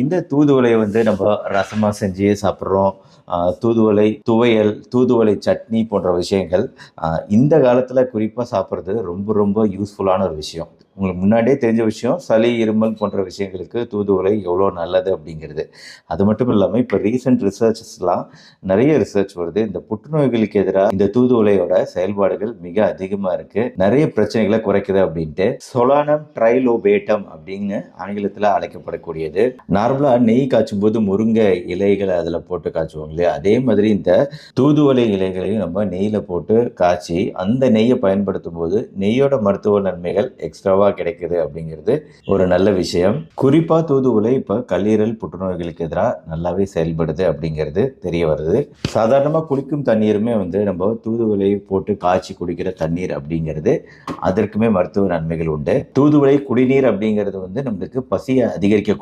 இந்த தூதுவளைய நம்ம ரசமா செஞ்சு சாப்பிட்றோம். தூதுவளை துவையல், தூதுவளை சட்னி போன்ற விஷயங்கள் இந்த காலத்துல குறிப்பா சாப்பிடுறது ரொம்ப ரொம்ப யூஸ்ஃபுல்லான ஒரு விஷயம். உங்களுக்கு முன்னாடியே தெரிஞ்ச விஷயம், சளி, இருமல் போன்ற விஷயங்களுக்கு தூதுவளை எவ்வளோ நல்லது அப்படிங்கிறது. அது மட்டும் இல்லாம இப்ப ரீசென்ட் ரிசர்ச்சஸ்லாம் நெறைய ரிசர்ச் வருது. இந்த புற்றுநோய்களுக்கு எதிரா இந்த தூதுவளையோட செயல்பாடுகள் மிக அதிகமா இருக்கு. நெறைய பிரச்சனைகள குறைக்குது அப்படின்ட்டு. சொலானம் ட்ரைலோபேட்டம் அப்படின்னு ஆங்கிலத்துல அழைக்கப்படக்கூடியது. நார்மலா நெய் காய்ச்சும்போது முருங்கை இலைகளை அதுல போட்டு காய்ச்சுவாங்க இல்லையா? அதே மாதிரி இந்த தூதுவளை இலைகளையும் நம்ம நெய்யில போட்டு காய்ச்சி அந்த நெய்யை பயன்படுத்தும் போது நெய்யோட மருத்துவ நன்மைகள் எக்ஸ்ட்ராவா கிடைக்குது அப்படிங்கிறது ஒரு நல்ல விஷயம். குறிப்பா தூதுவளை இப்ப கல்லீரல் புற்றுநோய்களுக்கு எதிராக நல்லாவே செயல்படுது அப்படிங்கிறது தெரிய வருது. சாதாரணமா குளிக்கும் தண்ணீருமே நம்ம தூதுவளை போட்டு காய்ச்சி குடிக்கிற தண்ணீர் அப்படிங்கிறது அதற்குமே மருத்துவ நன்மைகள் உண்டு. தூதுவளை குடிநீர் அப்படிங்கிறது நம்மளுக்கு பசியை அதிகரிக்கக்கூடிய